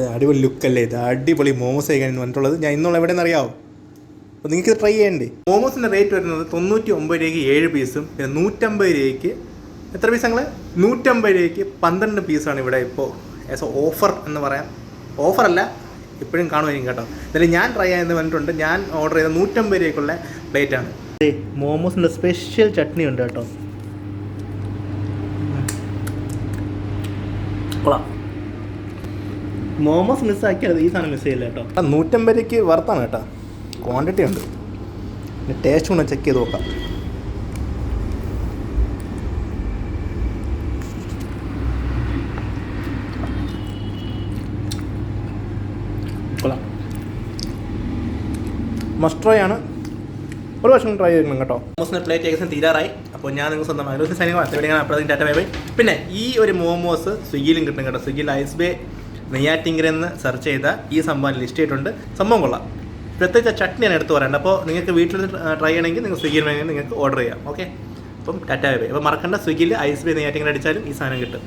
അടിപൊളി ലുക്കല്ലേ ഇത്, അടിപൊളി മോമോസ് കഴിക്കാൻ വന്നിട്ടുള്ളത്. ഞാൻ ഇന്നുള്ള എവിടെയെന്ന് അറിയാമോ? അപ്പോൾ നിങ്ങൾക്ക് ട്രൈ ചെയ്യണ്ടേ. മോമോസിൻ്റെ റേറ്റ് വരുന്നത് 99 രൂപയ്ക്ക് 7 പീസും, പിന്നെ 150 രൂപയ്ക്ക് എത്ര പീസ്? ഞങ്ങൾ 150 രൂപയ്ക്ക് 12 പീസാണ് ഇവിടെ ഇപ്പോൾ ആസ് ഓഫർ എന്ന് പറയാം. ഓഫറല്ല, ഇപ്പോഴും കാണുമായിരിക്കും കേട്ടോ. എന്നാലും ഞാൻ ട്രൈ ചെയ്യാൻ വന്നിട്ടുണ്ട്. ഞാൻ ഓർഡർ ചെയ്ത 150 രൂപയ്ക്കുള്ള പ്ലേറ്റാണ്. മോമോസിൻ്റെ സ്പെഷ്യൽ ചട്നി ഉണ്ട് കേട്ടോ. കൊള്ളാം. മോമോസ് മിസ്സാക്കിയത് ഈ സാധനം മിസ് ചെയ്യില്ല കേട്ടോ. 150 രൂപയ്ക്ക് വർത്താണ് കേട്ടോ. ക്വാണ്ടിറ്റി ഉണ്ട്, പിന്നെ ടേസ്റ്റ് കൂടെ ചെക്ക് ചെയ്ത് നോക്കാം. കൊള്ളാം, മസ്റ്റ് ട്രൈ ആണ്. ഒരു വർഷം ട്രൈ ചെയ്യണം കേട്ടോ. മോമോസിൻ്റെ പ്ലേറ്റ് ഏകദേശം തീരാറായി. അപ്പോൾ ഞാൻ നിങ്ങൾ സ്വന്തമായി സൈനിക അപ്പോഴത്തേക്കും ടാറ്റ ബൈ ബൈ. പിന്നെ ഈ ഒരു മോമോസ് സ്വിഗ്ഗിയിലും കിട്ടും കേട്ടോ. സ്വിഗ്ഗിയിൽ ഐസ് ബേ നെയ്യാറ്റിങ്കരെന്ന് സെർച്ച് ചെയ്താൽ ഈ സംഭവം ലിസ്റ്റ് ചെയ്തിട്ടുണ്ട്. സംഭവം കൊള്ളാം. പ്രത്യേകിച്ച് ചട്നിയാണ് എടുത്ത് പറയേണ്ടത്. അപ്പോൾ നിങ്ങൾക്ക് വീട്ടിൽ ട്രൈ ചെയ്യണമെങ്കിൽ നിങ്ങൾ സ്വിഗ്ഗിയിൽ വേണമെങ്കിൽ നിങ്ങൾക്ക് ഓർഡർ ചെയ്യാം. ഓക്കെ, അപ്പം ടാറ്റ ബൈ ബൈ. അപ്പോൾ മറക്കണ്ട, സ്വിഗ്ഗിയിൽ ഐസ് ബേ നെയ്യാറ്റിങ്കര അടിച്ചാലും ഈ സാധനം കിട്ടും.